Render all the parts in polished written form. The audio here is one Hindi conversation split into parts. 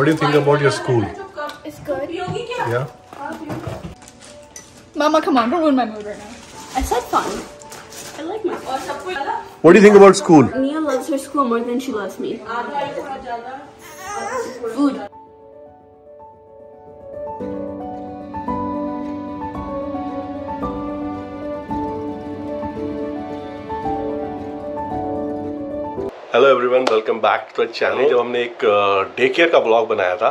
What do you think about your school? It's good. Yeah. Mama, come on, don't ruin my mood right now. I said fun. I like my school. What do you think about school? Nia loves her school more than she loves me. Food. Hello everyone, welcome back to the channel. जब हमने एक डे केयर का ब्लॉग बनाया था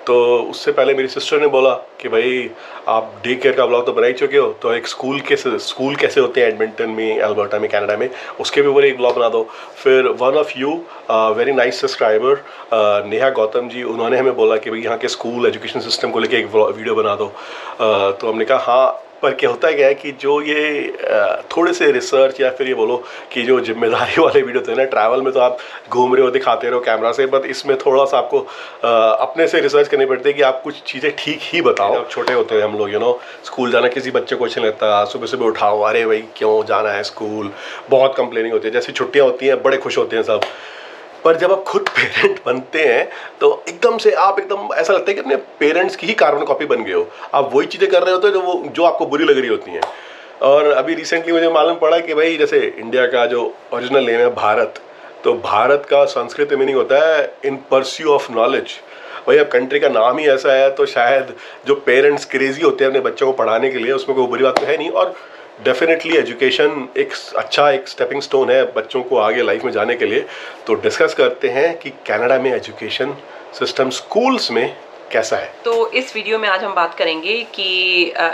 तो उससे पहले मेरी सिस्टर ने बोला कि भाई आप डे केयर का ब्लॉग तो बना ही चुके हो, तो एक स्कूल कैसे होते हैं एडमिंटन में, एल्बर्टा में, कनाडा में, उसके भी ऊपर एक ब्लॉग बना दो। फिर one of you very nice subscriber Neha Gautam ji, उन्होंने हमें बोला कि भाई यहाँ के स्कूल एजुकेशन सिस्टम को लेकर एक वीडियो बना दो। तो हमने कहा हाँ, पर क्या होता है कि जो ये थोड़े से रिसर्च या फिर ये बोलो कि जो जिम्मेदारी वाले वीडियो थे ना, ट्रैवल में तो आप घूम रहे हो, दिखाते रहो कैमरा से, बट इसमें थोड़ा सा आपको अपने से रिसर्च करनी पड़ती है कि आप कुछ चीज़ें ठीक ही बताओ। छोटे होते हैं हम लोग, यू नो, स्कूल जाना किसी बच्चे को अच्छा लगता, सुबह सुबह उठाओ, अरे भाई क्यों जाना है स्कूल, बहुत कंप्लेनिंग होती है। जैसी छुट्टियाँ होती हैं बड़े खुश होते हैं सब, पर जब आप खुद पेरेंट बनते हैं तो एकदम से आप एकदम ऐसा लगता है कि अपने पेरेंट्स की ही कार्बन कॉपी बन गए हो। आप वही चीज़ें कर रहे होते हो जो आपको बुरी लग रही होती हैं। और अभी रिसेंटली मुझे मालूम पड़ा कि भाई जैसे इंडिया का जो ओरिजिनल नेम है भारत, तो भारत का संस्कृत मीनिंग होता है इन परस्यू ऑफ नॉलेज। भाई अब कंट्री का नाम ही ऐसा है तो शायद जो पेरेंट्स क्रेजी होते हैं अपने बच्चों को पढ़ाने के लिए, उसमें कोई बुरी बात तो है नहीं। और डेफिनेटली एजुकेशन एक स्टेपिंग स्टोन है बच्चों को आगे लाइफ में जाने के लिए। तो डिस्कस करते हैं कि कनाडा में एजुकेशन सिस्टम स्कूल्स में कैसा है। तो इस वीडियो में आज हम बात करेंगे कि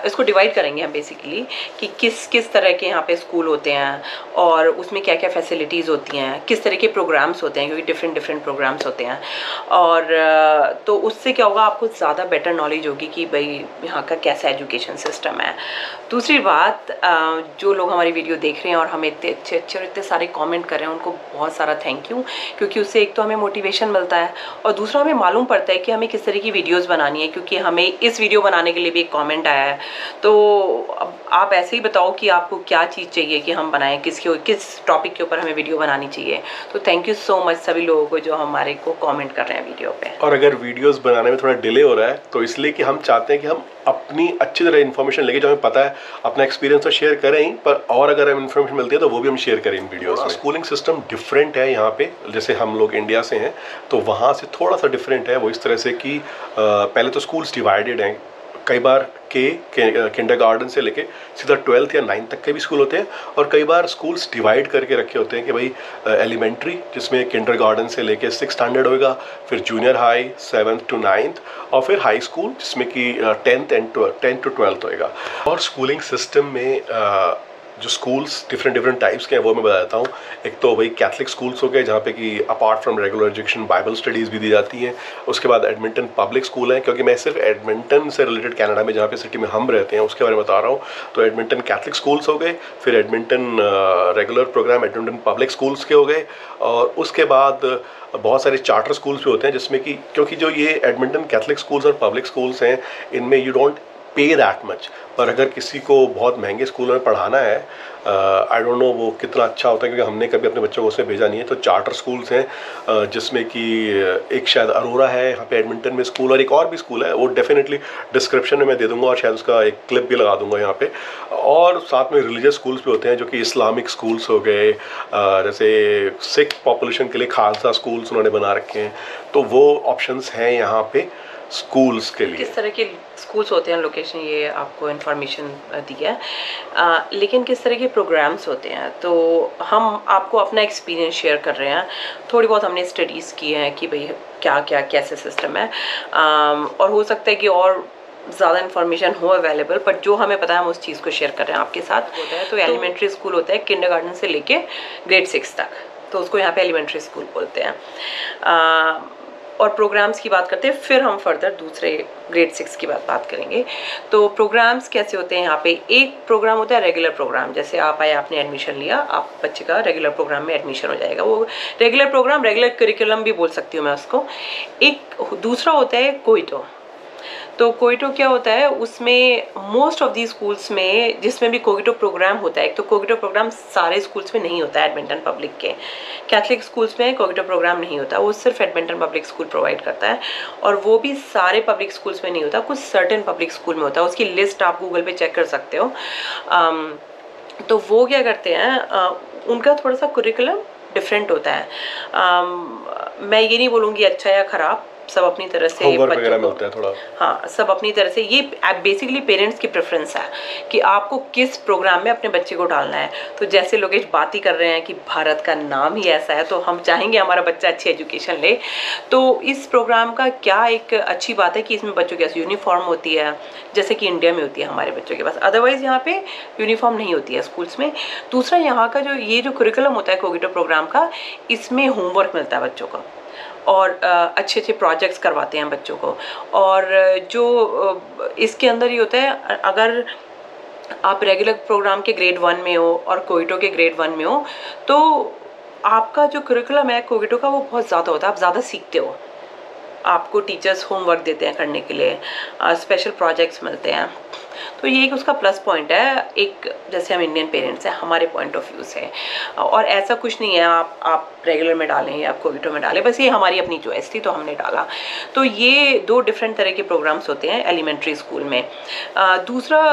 इसको डिवाइड करेंगे हम बेसिकली कि किस तरह के यहाँ पे स्कूल होते हैं और उसमें क्या क्या फैसिलिटीज़ होती हैं, किस तरह के प्रोग्राम्स होते हैं, क्योंकि डिफरेंट प्रोग्राम्स होते हैं। और तो उससे क्या होगा, आपको ज़्यादा बेटर नॉलेज होगी कि भाई यहाँ का कैसा एजुकेशन सिस्टम है। दूसरी बात, जो लोग हमारी वीडियो देख रहे हैं और हमें इतने अच्छे और इतने सारे कॉमेंट कर रहे हैं, उनको बहुत सारा थैंक यू, क्योंकि उससे एक तो हमें मोटिवेशन मिलता है और दूसरा हमें मालूम पड़ता है कि हमें किस तरह की वीडियोस बनानी है, क्योंकि हमें इस वीडियो बनाने के लिए भी एक कमेंट आया है। तो अब आप ऐसे ही बताओ कि आपको क्या चीज़ चाहिए कि हम बनाएं, किस टॉपिक के ऊपर हमें वीडियो बनानी चाहिए। तो थैंक यू सो मच सभी लोगों को जो हमारे को कमेंट कर रहे हैं वीडियो पे। और अगर वीडियोस बनाने में थोड़ा डिले हो रहा है तो इसलिए कि हम चाहते हैं कि हम अपनी अच्छी तरह इन्फॉर्मेशन लेके, जो हमें पता है अपना एक्सपीरियंस तो शेयर करें ही, पर और अगर हमें इन्फॉर्मेशन मिलती है तो वो भी हम शेयर करें इन वीडियोस में। स्कूलिंग सिस्टम डिफरेंट है यहाँ पे, जैसे हम लोग इंडिया से हैं तो वहाँ से थोड़ा सा डिफरेंट है। वो इस तरह से कि पहले तो स्कूल्स डिवाइडेड हैं, कई बार किंडरगार्टन से लेके सीधा 12th या 9th तक के भी स्कूल होते हैं, और कई बार स्कूल्स डिवाइड करके रखे होते हैं कि भाई एलिमेंट्री जिसमें किंडरगार्टन से लेके 6th स्टैंडर्ड होएगा, फिर junior high 7th to 9th, और फिर हाई स्कूल जिसमें कि 10th to 12th होएगा। और स्कूलिंग सिस्टम में जो स्कूल्स डिफरेंट टाइप्स के हैं वो मैं बताता हूँ। एक तो वही कैथलिक स्कूल्स हो गए जहाँ पे कि apart from regular education Bible studies भी दी जाती हैं। उसके बाद एडमिंटन पब्लिक स्कूल है, क्योंकि मैं सिर्फ एडमिंटन से रिलेटेड कनाडा में जहाँ पे सिटी में हम रहते हैं उसके बारे में बता रहा हूँ। तो एडमिंटन कैथलिक स्कूल्स हो गए, फिर Edmonton regular programme Edmonton public schools के हो गए, और उसके बाद बहुत सारे चार्टर स्कूल्स भी होते हैं जिसमें कि, क्योंकि जो ये एडमिंटन कैथलिक स्कूल्स और पब्लिक स्कूल्स हैं इनमें you don't pay that much, पर अगर किसी को बहुत महंगे स्कूल में पढ़ाना है, आई डोंट नो वो कितना अच्छा होता है, क्योंकि हमने कभी अपने बच्चों को उसमें भेजा नहीं है। तो चार्टर स्कूल्स हैं जिसमें कि एक शायद अरोरा है यहाँ पे एडमिंटन में स्कूल, और एक और भी स्कूल है, वो डेफिनेटली डिस्क्रिप्शन में मैं दे दूंगा और शायद उसका एक क्लिप भी लगा दूंगा यहाँ पे। और साथ में रिलीजियस स्कूल्स भी होते हैं जो कि इस्लामिक स्कूल्स हो गए, जैसे सिख पॉपुलेशन के लिए खालसा स्कूल्स उन्होंने बना रखे हैं। तो वो ऑप्शंस हैं यहाँ पे स्कूल्स के लिए। किस तरह के स्कूल्स होते हैं, लोकेशन ये आपको इन्फॉर्मेशन दी है, लेकिन किस तरह के प्रोग्राम्स होते हैं तो हम आपको अपना एक्सपीरियंस शेयर कर रहे हैं। थोड़ी बहुत हमने स्टडीज़ की हैं कि भाई क्या कैसे सिस्टम है, और हो सकता है कि और ज़्यादा इन्फॉर्मेशन हो अवेलेबल, बट जो हमें पता है हम उस चीज़ को शेयर कर रहे हैं आपके साथ। होता है तो एलिमेंट्री स्कूल होता है किंडरगार्टन से लेके ग्रेड 6 तक, तो उसको यहाँ पे एलिमेंट्री स्कूल बोलते हैं। और प्रोग्राम्स की बात करते हैं, फिर हम फर्दर दूसरे ग्रेड 6 की बात करेंगे। तो प्रोग्राम्स कैसे होते हैं यहाँ पे, एक प्रोग्राम होता है रेगुलर प्रोग्राम, जैसे आप आए, आपने एडमिशन लिया, आप बच्चे का रेगुलर प्रोग्राम में एडमिशन हो जाएगा। वो रेगुलर प्रोग्राम, रेगुलर करिकुलम भी बोल सकती हूँ मैं उसको। एक दूसरा होता है कोइटो। तो कोगिटो क्या होता है, उसमें मोस्ट ऑफ दी स्कूल्स में जिसमें भी कोगिटो प्रोग्राम होता है, एक तो कोगिटो प्रोग्राम सारे स्कूल्स में नहीं होता है एडमिंटन पब्लिक के, कैथलिक स्कूल्स में कोगिटो प्रोग्राम नहीं होता, वो सिर्फ एडमिंटन पब्लिक स्कूल प्रोवाइड करता है, और वो भी सारे पब्लिक स्कूल्स में नहीं होता, कुछ सर्टेन पब्लिक स्कूल में होता है। उसकी लिस्ट आप गूगल पे चेक कर सकते हो। तो वो क्या करते हैं, उनका थोड़ा सा कुरिकुलम डिफरेंट होता है। मैं ये नहीं बोलूँगी अच्छा या ख़राब, सब अपनी तरह से वगैरह मिलता है थोड़ा, हाँ सब अपनी तरह से। ये बेसिकली पेरेंट्स की प्रेफरेंस है कि आपको किस प्रोग्राम में अपने बच्चे को डालना है। तो जैसे लोकेश बात ही कर रहे हैं कि भारत का नाम ही ऐसा है, तो हम चाहेंगे हमारा बच्चा अच्छी एजुकेशन ले। तो इस प्रोग्राम का क्या एक अच्छी बात है कि इसमें बच्चों की यूनिफॉर्म होती है, जैसे कि इंडिया में होती है हमारे बच्चों के पास, अदरवाइज़ यहाँ पे यूनिफॉर्म नहीं होती है स्कूल्स में। दूसरा, यहाँ का जो कुरिकुलम होता है कोगिटो प्रोग्राम का, इसमें होमवर्क मिलता है बच्चों को, और अच्छे अच्छे प्रोजेक्ट्स करवाते हैं बच्चों को। और जो इसके अंदर ये होता है, अगर आप रेगुलर प्रोग्राम के ग्रेड 1 में हो और कोगिटो के ग्रेड 1 में हो, तो आपका जो करिकुलम है कोगिटो का वो बहुत ज़्यादा होता है, आप ज़्यादा सीखते हो। आपको टीचर्स होमवर्क देते हैं करने के लिए, स्पेशल प्रोजेक्ट्स मिलते हैं। तो ये एक उसका प्लस पॉइंट है, एक जैसे हम इंडियन पेरेंट्स हैं हमारे पॉइंट ऑफ व्यू से। और ऐसा कुछ नहीं है आप रेगुलर में डालें या कोगिटो में डालें, बस ये हमारी अपनी चॉइस थी तो हमने डाला। तो ये 2 डिफरेंट तरह के प्रोग्राम्स होते हैं एलिमेंट्री स्कूल में। दूसरा,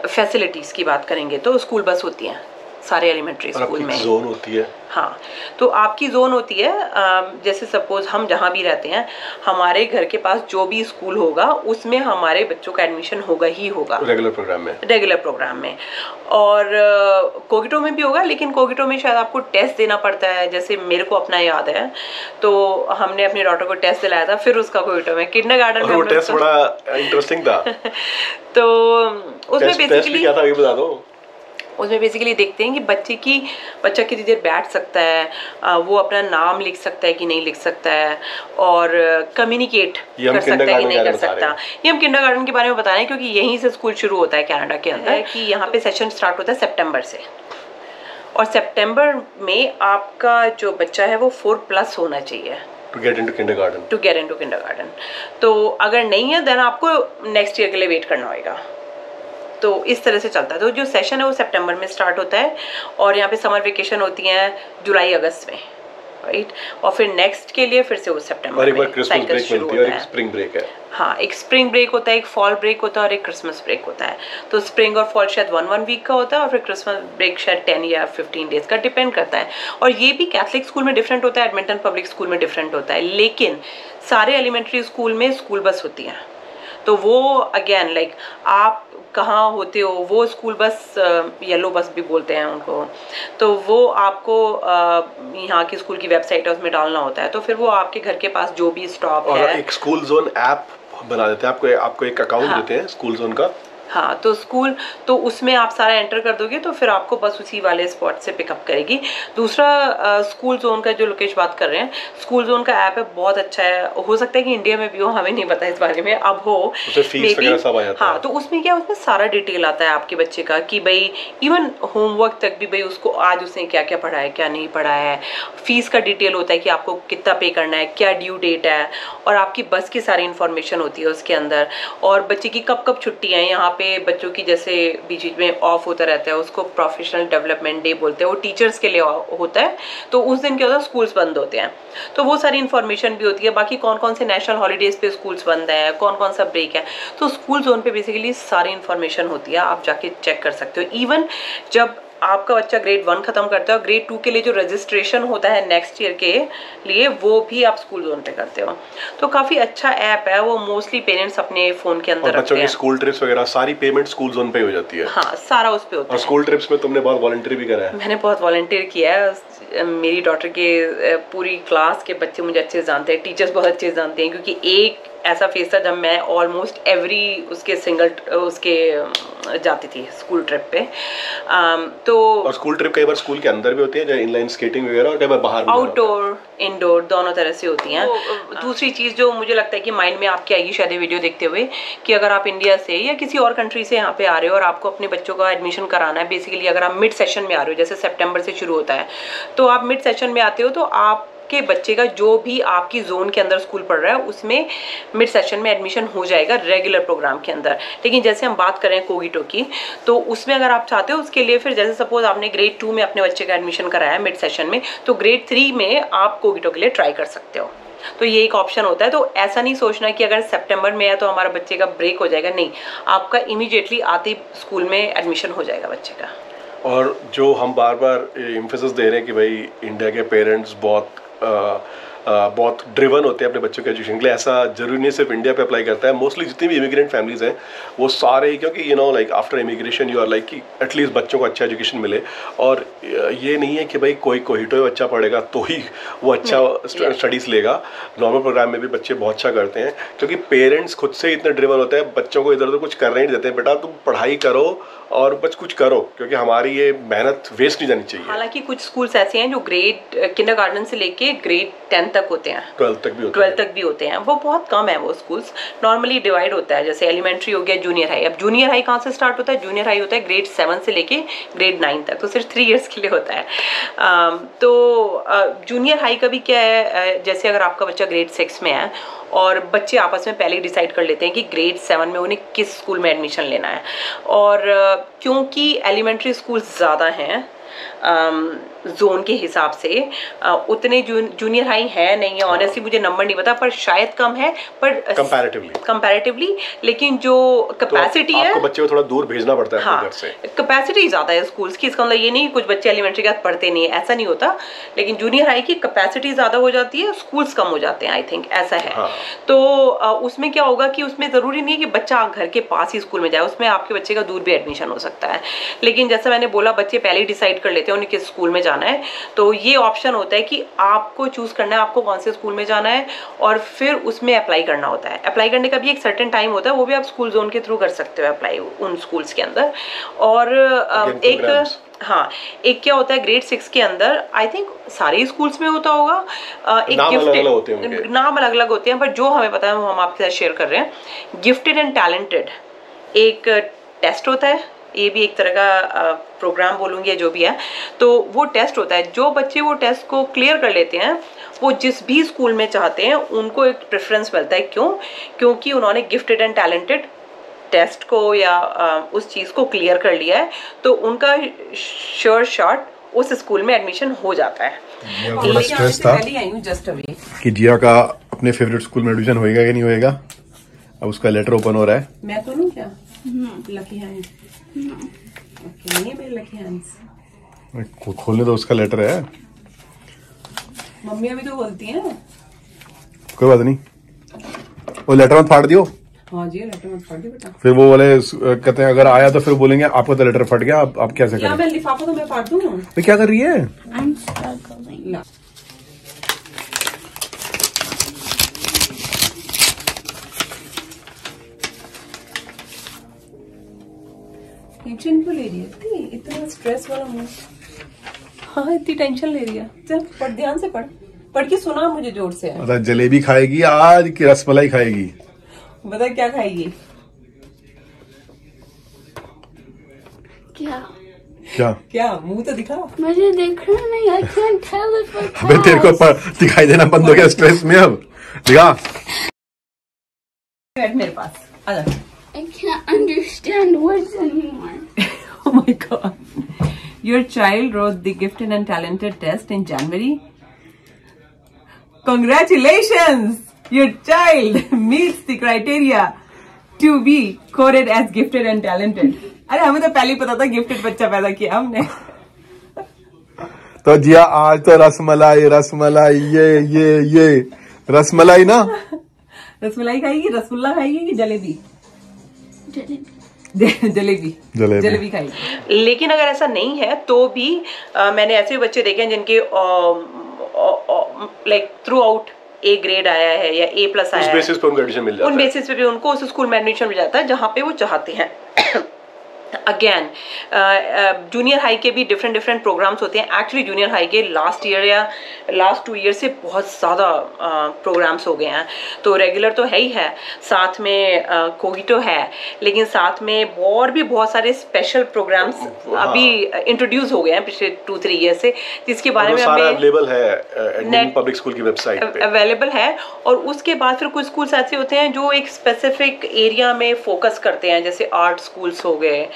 फैसिलिटीज़ की बात करेंगे तो स्कूल बस होती हैं सारे एलिमेंट्री स्कूल में, जोन होती है। हाँ, तो आपकी जोन होती है, जैसे सपोज हम जहाँ भी रहते हैं, हमारे घर के पास जो भी स्कूल होगा उसमें हमारे बच्चों का एडमिशन होगा ही होगा, रेगुलर प्रोग्राम में। और कोगिटो में भी होगा, लेकिन कोगिटो में शायद आपको टेस्ट देना पड़ता है। जैसे मेरे को अपना याद है, तो हमने अपनी डॉटर को टेस्ट दिलाया था, फिर उसका कोगिटो में किंडरगार्टन में। वो टेस्ट बड़ा इंटरेस्टिंग था। तो उसमें बेसिकली क्या था, ये बता दो। उसमें बेसिकली देखते हैं कि बच्चा कितनी देर बैठ सकता है, वो अपना नाम लिख सकता है कि नहीं लिख सकता है, और कम्युनिकेट कर सकता है कि नहीं कर सकता। ये हम किंडरगार्टन के बारे में बता रहे हैं क्योंकि यहीं से स्कूल शुरू होता है कनाडा के अंदर, कि यहाँ पे सेशन स्टार्ट होता है सितंबर से, और सितंबर में आपका जो बच्चा है वो 4+ होना चाहिए टू गेट इनटू किंडरगार्टन। तो अगर नहीं है देन आपको नेक्स्ट ईयर के लिए वेट करना होगा। तो इस तरह से चलता है। तो जो सेशन है वो सितंबर में स्टार्ट होता है, और यहाँ पे समर वेकेशन होती हैं जुलाई अगस्त में, राइट। और फिर नेक्स्ट के लिए फिर से वो सितंबर में साइकिल शुरू होता है। एक स्प्रिंग ब्रेक है। हाँ, एक स्प्रिंग ब्रेक होता है, एक फॉल ब्रेक होता है और एक क्रिसमस ब्रेक होता है। तो स्प्रिंग और फॉल शायद 1 वीक का होता है, और फिर क्रिसमस ब्रेक शायद 10 या 15 डेज का, डिपेंड करता है। और ये भी कैथलिक स्कूल में डिफरेंट होता है, एडमिंटन पब्लिक स्कूल में डिफरेंट होता है, लेकिन सारे एलिमेंट्री स्कूल में स्कूल बस होती है। तो वो अगेन लाइक आप कहाँ होते हो, वो स्कूल बस, येलो बस भी बोलते हैं उनको, तो वो आपको यहाँ की स्कूल की वेबसाइट है उसमें डालना होता है। तो फिर वो आपके घर के पास जो भी स्टॉप है, और एक स्कूल जोन ऐप बना देते हैं आपको एक अकाउंट देते हैं स्कूल जोन का। हाँ, तो स्कूल, तो उसमें आप सारा एंटर कर दोगे तो फिर आपको बस उसी वाले स्पॉट से पिकअप करेगी। दूसरा, स्कूल जोन का जो लोकेश बात कर रहे हैं, स्कूल जोन का ऐप है, बहुत अच्छा है। हो सकता है कि इंडिया में भी हो, हमें नहीं पता इस बारे में, अब हो फीस वगैरह सब आ जाता है। हाँ, तो उसमें क्या, उसमें सारा डिटेल आता है आपके बच्चे का, कि भाई इवन होमवर्क तक भी, भाई उसको आज उसने क्या क्या पढ़ा है, क्या नहीं पढ़ा है। फीस का डिटेल होता है कि आपको कितना पे करना है, क्या ड्यू डेट है, और आपकी बस की सारी इन्फॉर्मेशन होती है उसके अंदर। और बच्चे की कब कब छुट्टी है, यहाँ पे बच्चों की जैसे बीच में ऑफ होता रहता है, उसको प्रोफेशनल डेवलपमेंट डे बोलते हैं, वो टीचर्स के लिए होता है। तो उस दिन क्या होता है, स्कूल्स बंद होते हैं, तो वो सारी इन्फॉर्मेशन भी होती है। बाकी कौन कौन से नेशनल हॉलीडेज पे स्कूल्स बंद है, कौन कौन सा ब्रेक है, तो स्कूल जोन पे बेसिकली सारी इन्फॉर्मेशन होती है, आप जाके चेक कर सकते हो। इवन जब आपका बच्चा ग्रेड 1 खत्म करता है और ग्रेड 2 के लिए जो रजिस्ट्रेशन होता है नेक्स्ट ईयर के लिए, वो भी आप स्कूल जोन पे करते हो। तो काफी अच्छा ऐप है, वो मोस्टली पेरेंट्स अपने फोन के अंदर रखते हैं। बच्चों की स्कूल ट्रिप्स वगैरह सारी पेमेंट स्कूल जोन पे हो जाती है। हाँ, सारा उस पे होता है। और स्कूल ट्रिप्स में तुमने बहुत वॉलंटियर भी करा है। मैंने बहुत वॉलंटियर किया है। मेरी डॉटर के पूरी क्लास के बच्चे मुझे अच्छे से जानते हैं, टीचर्स बहुत अच्छे से जानते हैं, क्योंकि एक ऐसा फेस था जब मैं ऑलमोस्ट एवरी उसके जाती थी स्कूल ट्रिप पे। तो और स्कूल ट्रिप कई बार स्कूल के अंदर भी होती है, जैसे इनलाइन स्केटिंग वगैरह, और कई बार बाहर भी, आउटडोर इंडोर दोनों तरह से होती हैं। दूसरी चीज़ जो मुझे लगता है कि माइंड में आपकी आएगी शायद वीडियो देखते हुए, कि अगर आप इंडिया से या किसी और कंट्री से यहाँ पे आ रहे हो और आपको अपने बच्चों का एडमिशन कराना है, बेसिकली अगर आप मिड सेशन में आ रहे हो, जैसे सितंबर से शुरू होता है, तो आप मिड सेशन में आते हो, तो आप आपके बच्चे का जो भी आपकी जोन के अंदर स्कूल पढ़ रहा है उसमें मिड सेशन में एडमिशन हो जाएगा रेगुलर प्रोग्राम के अंदर। लेकिन जैसे हम बात करें कोगिटो की, तो उसमें अगर आप चाहते हो उसके लिए फिर जैसे सपोज आपने ग्रेड 2 में अपने बच्चे का एडमिशन कराया है मिड सेशन में, तो ग्रेड 3 में आप कोगिटो के लिए ट्राई कर सकते हो। तो ये एक ऑप्शन होता है। तो ऐसा नहीं सोचना कि अगर सितंबर में है तो हमारा बच्चे का ब्रेक हो जाएगा, नहीं, आपका इमीडिएटली आते ही स्कूल में एडमिशन हो जाएगा बच्चे का। और जो हम बार बार एम्फेसिस दे रहे हैं कि भाई इंडिया के पेरेंट्स बहुत ड्रिवन होते हैं अपने बच्चों के एजुकेशन के लिए, ऐसा जरूरी नहीं सिर्फ इंडिया पे अप्लाई करता है। मोस्टली जितनी भी इमिग्रेंट फैमिलीज हैं वो सारे ही, क्योंकि you know like after immigration you are like कि एटलीस्ट बच्चों को अच्छा एजुकेशन मिले। और ये नहीं है कि भाई कोई कोहिटो में बच्चा पढ़ेगा तो ही वो अच्छा स्टडीज़ लेगा। नॉर्मल प्रोग्राम में भी बच्चे बहुत अच्छा करते हैं, क्योंकि पेरेंट्स खुद से इतने ड्रिवन होते हैं, बच्चों को इधर उधर कुछ करने नहीं देते। बेटा तुम पढ़ाई करो और बस कुछ करो, क्योंकि हमारी ये मेहनत वेस्ट नहीं जानी चाहिए। हालांकि कुछ स्कूल्स ऐसे हैं जो ग्रेड किंडरगार्टन से लेके ग्रेड 10 तक होते हैं, 12 तक भी होते हैं। वो बहुत कम है वो स्कूल्स। नॉर्मली डिवाइड होता है, जैसे एलिमेंट्री हो गया, जूनियर हाई। अब जूनियर हाई कहाँ से स्टार्ट होता है? जूनियर हाई होता है ग्रेड 7 से लेके ग्रेड 9 तक, तो सिर्फ 3 इयर्स के लिए होता है। जूनियर हाई का भी क्या है, जैसे अगर आपका बच्चा ग्रेड 6 में है और बच्चे आपस में पहले ही डिसाइड कर लेते हैं कि ग्रेड 7 में उन्हें किस स्कूल में एडमिशन लेना है। और क्योंकि एलिमेंट्री स्कूल ज़्यादा हैं जोन के हिसाब से, उतने जूनियर हाई है नहीं है, ऑनेस्टली मुझे नंबर नहीं पता, पर शायद कम है, पर कंपैरेटिवली। लेकिन जो कैपेसिटी तो है, आपको बच्चे को थोड़ा दूर भेजना पड़ता है हाँ, अपने घर से। कैपेसिटी ज़्यादा है स्कूल्स की। इसका मतलब ये नहीं कुछ बच्चे एलिमेंट्री के साथ पढ़ते नहीं है, ऐसा नहीं होता। लेकिन जूनियर हाई की कैपेसिटी ज़्यादा हो जाती है, स्कूल्स कम हो जाते हैं, आई थिंक ऐसा है। हाँ। तो उसमें क्या होगा कि उसमें ज़रूरी नहीं है कि बच्चा घर के पास ही स्कूल में जाए, उसमें आपके बच्चे का दूर भी एडमिशन हो सकता है। लेकिन जैसा मैंने बोला, बच्चे पहले ही डिसाइड कर लेते हैं उन्हें किस स्कूल में जाना है, तो ये ऑप्शन होता है कि आपको चूज करना है आपको कौन से स्कूल में जाना है, और फिर उसमें अप्लाई करना होता है। अप्लाई करने का भी एक सर्टेन टाइम होता है, वो भी आप स्कूल जोन के थ्रू कर सकते हो अप्लाई उन स्कूल्स के अंदर। और एक क्या होता है ग्रेड 6 के अंदर, आई थिंक सारे स्कूल्स में होता होगा, एक गिफ्टेड, नाम अलग अलग होते हैं, पर जो हमें पता है वो हम आपके साथ शेयर कर रहे हैं। गिफ्टेड एंड टैलेंटेड एक टेस्ट होता है, ये भी एक तरह का प्रोग्राम बोलूँगी या जो भी है, तो वो टेस्ट होता है। जो बच्चे वो टेस्ट को क्लियर कर लेते हैं वो जिस भी स्कूल में चाहते हैं उनको एक प्रेफरेंस मिलता है। क्योंकि उन्होंने गिफ्टेड एंड टैलेंटेड टेस्ट को या उस चीज़ को क्लियर कर लिया है, तो उनका श्योर शॉट उस स्कूल में एडमिशन हो जाता है। थोड़ा स्ट्रेस था कि जिया का अपने फेवरेट स्कूल में एडमिशन होएगा कि नहीं होएगा। अब उसका लेटर ओपन हो रहा है। मैं तो नहीं क्या लकी हैंड्स, ओके, नहीं मेरे लकी हैंड्स। खोलने दो, उसका लेटर है। मम्मी अभी तो बोलती हैं। कोई बात नहीं, वो लेटर मत फाड़ दियो। हाँ जी, लेटर मत फाड़ दियो बेटा। फिर वो वाले कहते हैं अगर आया तो फिर बोलेंगे आपका तो लेटर फट गया, आप कैसे करें? मैं लिफाफा तो मैं फाड़ दूँ। तो क्या कर रही है? I'm struggling. टेंशन क्यों ले रही है? इतना स्ट्रेस वाला मूड। हाँ, इतनी टेंशन ले रही है। चल पढ़, ध्यान से पढ़ के सुना मुझे जोर से। मतलब जलेबी खाएगी आज कि रसमलाई खाएगी? बता क्या खाएगी? क्या मुंह तो दिखा। मुझे देखना नहीं, I can't tell if I अबे तेरे को दिखाई देना बंद हो गया स्ट्रेस में, अब दिखा। मेरे पास आजा। I can't understand words anymore. Oh my God. Your child wrote the gifted and talented test in January. Congratulations! Your child meets the criteria to be coded as gifted and talented. अरे हमें तो पहले ही पता था गिफ्टेड बच्चा पैदा किया हमने। तो जिया आज तो रसमलाई ये रसमलाई ना। रसमलाई खाएगी, रसगुल्ला खाएगी कि जलेबी? जलेबी खाएगी। लेकिन अगर ऐसा नहीं है तो भी मैंने ऐसे भी बच्चे देखे हैं जिनके like through out A grade आया है या A+ आया है, उस बेसिस पे उनको एडमिशन मिल जाता है। उन बेसिस पे भी उनको उस स्कूल में एडमिशन मिल जाता है जहाँ पे वो चाहते हैं। अगेन जूनियर हाई के भी डिफरेंट प्रोग्राम्स होते हैं। एक्चुअली जूनियर हाई के लास्ट ईयर या लास्ट 2 ईयर से बहुत ज़्यादा प्रोग्राम्स हो गए हैं। तो रेगुलर तो है ही है, साथ में कोहिटो है, लेकिन साथ में और भी बहुत सारे स्पेशल प्रोग्राम्स अभी इंट्रोड्यूस हो गए हैं पिछले 2-3 ईयर से, जिसके बारे में हमें अवेलेबल है एडमिंटन पब्लिक स्कूल की वेबसाइट पे अवेलेबल है। और उसके बाद फिर कुछ स्कूल्स ऐसे होते हैं जो एक स्पेसिफिक एरिया में फोकस करते हैं, जैसे आर्ट स्कूल्स हो गए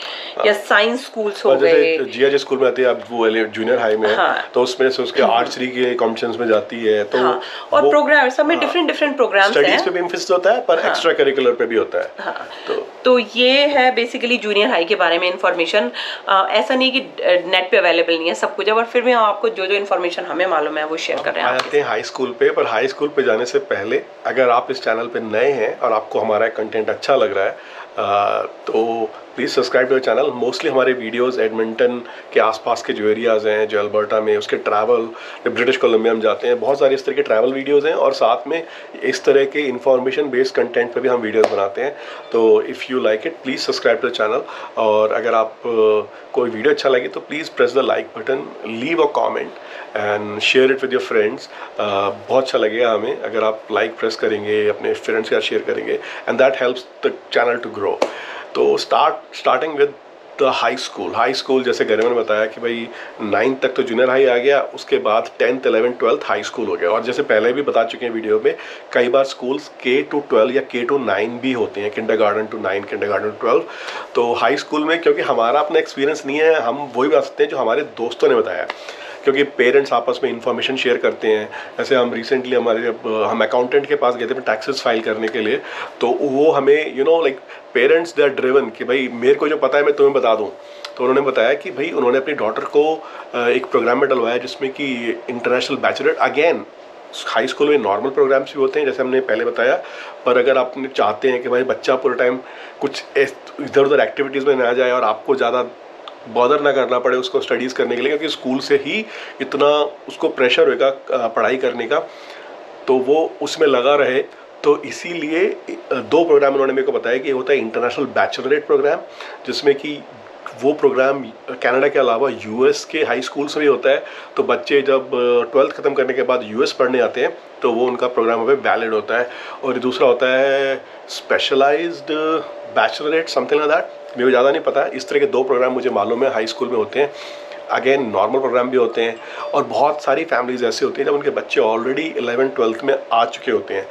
या साइंस स्कूल्स हो गए। जिया जिस स्कूल में आती है अब वो जूनियर हाई में, तो उसमें से उसके आर्चरी के कॉम्पिटिशन्स में जाती है। तो और प्रोग्राम सब में डिफरेंट प्रोग्राम्स हैं। स्टडीज पे भी एम्फेसिस होता है, पर एक्स्ट्रा करिकुलर पे भी होता है। तो ये है बेसिकली जूनियर हाई के बारे में इंफॉर्मेशन। ऐसा नहीं कि नेट पे अवेलेबल नहीं है सब कुछ है, और फिर भी हम आपको जो इंफॉर्मेशन हमें मालूम है वो शेयर कर रहे हैं। आते हैं हाई स्कूल पे, पर हाई स्कूल पे जाने से पहले अगर आप इस चैनल पे नए हैं और आपको हमारा कंटेंट अच्छा लग रहा है तो please subscribe to the channel. Mostly हमारे वीडियोस एडमिंटन के आसपास के जो एरियाज़ हैं, जो अल्बर्टा में, उसके ट्रैवल, ब्रिटिश कोलंबिया में जाते हैं, बहुत सारे इस तरह के ट्रैवल वीडियोस हैं, और साथ में इस तरह के इंफॉर्मेशन बेस्ड कंटेंट पे भी हम वीडियोस बनाते हैं। तो if you like it please subscribe to the channel, और अगर आप कोई वीडियो अच्छा लगे तो please press the like button, leave a comment and share it with your friends. बहुत अच्छा लगेगा हमें अगर आप लाइक प्रेस करेंगे, अपने फ्रेंड्स के साथ शेयर करेंगे, and that helps the channel to grow. तो starting with the high school जैसे गरिमा ने बताया कि भाई 9th तक तो जूनियर हाई आ गया, उसके बाद 10th 11th 12th high school हो गया। और जैसे पहले भी बता चुके हैं वीडियो में, कई बार स्कूल्स K-12 या K-9 भी होते हैं, किंडरगार्टन टू 9, किंडरगार्टन टू 12। तो हाई स्कूल में क्योंकि हमारा अपना एक्सपीरियंस नहीं है, हम वही बता सकते हैं जो हमारे दोस्तों ने बताया, क्योंकि पेरेंट्स आपस में इंफॉर्मेशन शेयर करते हैं। जैसे हम रिसेंटली हम अकाउंटेंट के पास गए थे टैक्सेस फाइल करने के लिए, तो वो हमें like parents they are driven कि भाई मेरे को जो पता है मैं तुम्हें बता दूं। तो उन्होंने बताया कि भाई उन्होंने अपनी डॉटर को एक प्रोग्राम में डलवाया जिसमें कि international bachelor, again high school में नॉर्मल प्रोग्राम्स भी होते हैं जैसे हमने पहले बताया, पर अगर आप चाहते हैं कि भाई बच्चा पूरे टाइम कुछ इधर उधर एक्टिविटीज़ में ना जाए और आपको ज़्यादा बॉदर ना करना पड़े उसको स्टडीज़ करने के लिए, क्योंकि स्कूल से ही इतना उसको प्रेशर होएगा पढ़ाई करने का, तो वो उसमें लगा रहे, तो इसीलिए 2 प्रोग्राम उन्होंने मेरे को बताया कि होता है इंटरनेशनल बैचलरेट प्रोग्राम, जिसमें कि वो प्रोग्राम कनाडा के अलावा यूएस के हाई स्कूल्स में होता है। तो बच्चे जब 12th ख़त्म करने के बाद यूएस पढ़ने आते हैं तो वो उनका प्रोग्राम अभी वैलिड होता है। और दूसरा होता है specialised baccalaureate, something like that, मेरे को ज़्यादा नहीं पता है। इस तरह के 2 प्रोग्राम मुझे मालूम है हाई स्कूल में होते हैं। अगेन नॉर्मल प्रोग्राम भी होते हैं, और बहुत सारी फैमिलीज ऐसे होती हैं जब उनके बच्चे ऑलरेडी 11th 12th में आ चुके होते हैं।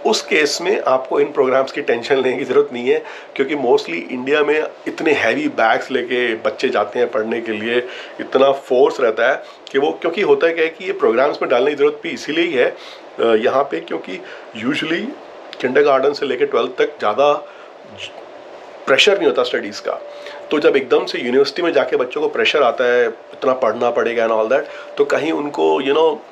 उस केस में आपको इन प्रोग्राम्स की टेंशन लेने की ज़रूरत नहीं है, क्योंकि मोस्टली इंडिया में इतने हैवी बैग्स लेके बच्चे जाते हैं पढ़ने के लिए, इतना फोर्स रहता है कि वो, क्योंकि होता है क्या है कि ये प्रोग्राम्स में डालने की ज़रूरत भी इसीलिए ही है यहाँ पे, क्योंकि यूजुअली किंडरगार्टन से लेकर 12th तक ज़्यादा प्रेशर नहीं होता स्टडीज़ का। तो जब एकदम से यूनिवर्सिटी में जाके बच्चों को प्रेशर आता है, इतना पढ़ना पड़ेगा एंड ऑल दैट, तो कहीं उनको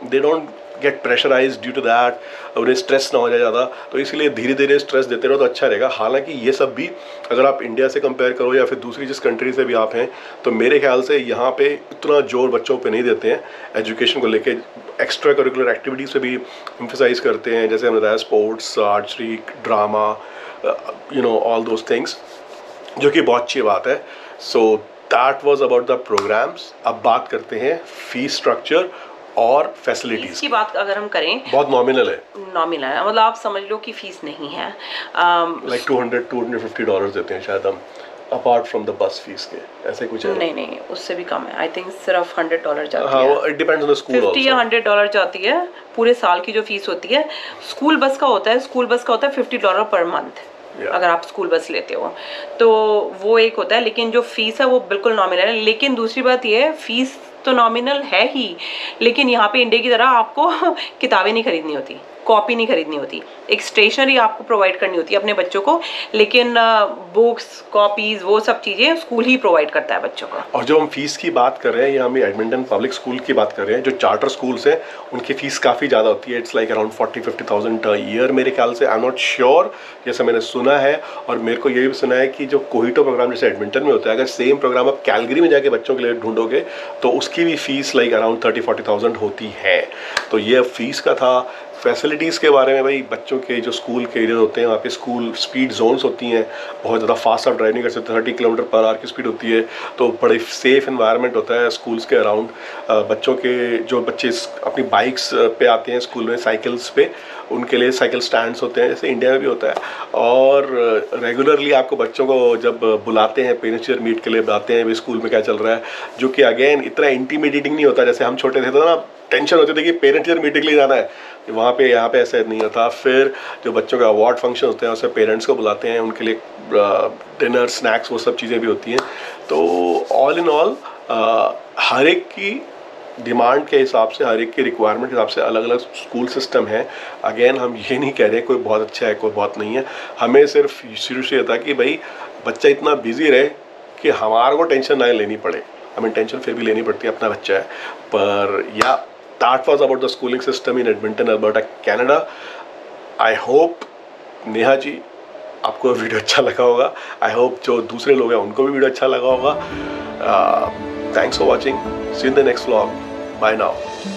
they don't get pressurise due to that, उन्हें स्ट्रेस ना हो जाए ज़्यादा। तो इसलिए धीरे धीरे स्ट्रेस देते रहो तो अच्छा रहेगा। हालांकि ये सब भी अगर आप इंडिया से कंपेयर करो या फिर दूसरी जिस कंट्री से भी आप हैं, तो मेरे ख्याल से यहाँ पे इतना जोर बच्चों पे नहीं देते हैं एजुकेशन को लेके। एक्स्ट्रा करिकुलर एक्टिविटीज़ पे भी एम्फेसाइज करते हैं, जैसे हमने बताया sports, archery, drama, all those things, जो कि बहुत अच्छी बात है। So that was about the programmes. अब बात करते हैं फीस स्ट्रक्चर और फैसिलिटीज की बात अगर हम करें, बहुत नॉमिनल है, मतलब आप समझ लो कि फीस नहीं है। लाइक $250 देते हैं शायद हम, apart from the bus fees के, ऐसे कुछ है? नहीं, उससे भी कम है। आई थिंक सिर्फ $100 जाती है। हाँ, it depends on the school. 50 या $100 जाती है पूरे साल की जो फीस होती है। स्कूल बस का होता है $50 पर मंथ, अगर आप स्कूल बस लेते हो तो वो एक होता है। लेकिन जो फीस है वो बिल्कुल नॉमिनल है। लेकिन दूसरी बात ये है, फीस तो नॉमिनल है ही, लेकिन यहाँ पे इंडिया की तरह आपको किताबें नहीं खरीदनी होती, कॉपी नहीं खरीदनी होती, एक स्टेशनरी आपको प्रोवाइड करनी होती है अपने बच्चों को, लेकिन बुक्स, कॉपीज, वो सब चीज़ें स्कूल ही प्रोवाइड करता है बच्चों को। और जो हम फीस की बात कर रहे हैं, या हम एडमिंटन पब्लिक स्कूल की बात कर रहे हैं, जो चार्टर स्कूल्स हैं उनकी फीस काफ़ी ज़्यादा होती है। इट्स लाइक अराउंड 40-50,000 ईयर मेरे ख्याल से। आई एम नॉट श्योर, जैसा मैंने सुना है। और मेरे को ये भी सुना है कि जो कोहिटो प्रोग्राम जैसे एडमिंटन में होता है, अगर सेम प्रोग्राम आप कैलगरी में जाके बच्चों के लिए ढूंढोगे तो उसकी भी फीस लाइक अराउंड 30-40,000 होती है। तो ये फीस का था। फैसिलिटीज़ के बारे में भाई, बच्चों के जो स्कूल के एरिया होते हैं वहाँ पे स्कूल स्पीड जोन्स होती हैं, बहुत ज़्यादा फास्ट आप ड्राइव नहीं कर सकते, 30 किलोमीटर पर आवर की स्पीड होती है, तो बड़े सेफ इन्वायरमेंट होता है स्कूल्स के अराउंड। बच्चों के जो बच्चे अपनी बाइक्स पे आते हैं स्कूल में, साइकिल्स पे, उनके लिए साइकिल स्टैंड्स होते हैं, जैसे इंडिया में भी होता है। और रेगुलरली आपको बच्चों को जब बुलाते हैं, पेरेंट्स टीचर मीट के लिए बुलाते हैं, भी स्कूल में क्या चल रहा है, जो कि अगेन इतना इंटीमिडेटिंग नहीं होता। जैसे हम छोटे थे तो ना टेंशन होती थी कि पेरेंट टीचर मीटिंग के लिए जाना है, वहाँ पे यहाँ पे ऐसा नहीं होता। फिर जो बच्चों के अवार्ड फंक्शन होते हैं उसमें पेरेंट्स को बुलाते हैं, उनके लिए डिनर, स्नैक्स, वो सब चीज़ें भी होती हैं। तो ऑल इन ऑल हर एक की डिमांड के हिसाब से, हर एक की रिक्वायरमेंट के हिसाब से अलग अलग स्कूल सिस्टम है। अगेन हम ये नहीं कह रहे कोई बहुत अच्छा है कोई बहुत नहीं है, हमें सिर्फ शुरू से था कि भाई बच्चा इतना बिजी रहे कि हमारे को टेंशन ना लेनी पड़े। हमें टेंशन फिर भी लेनी पड़ती है, अपना बच्चा है। पर yeah that was about the schooling system in Edmonton, Alberta, Canada. I hope Neha ji आपको वीडियो अच्छा लगा होगा। आई होप जो दूसरे लोग हैं उनको भी वीडियो अच्छा लगा होगा। Thanks for watching, see in the next vlog, bye now.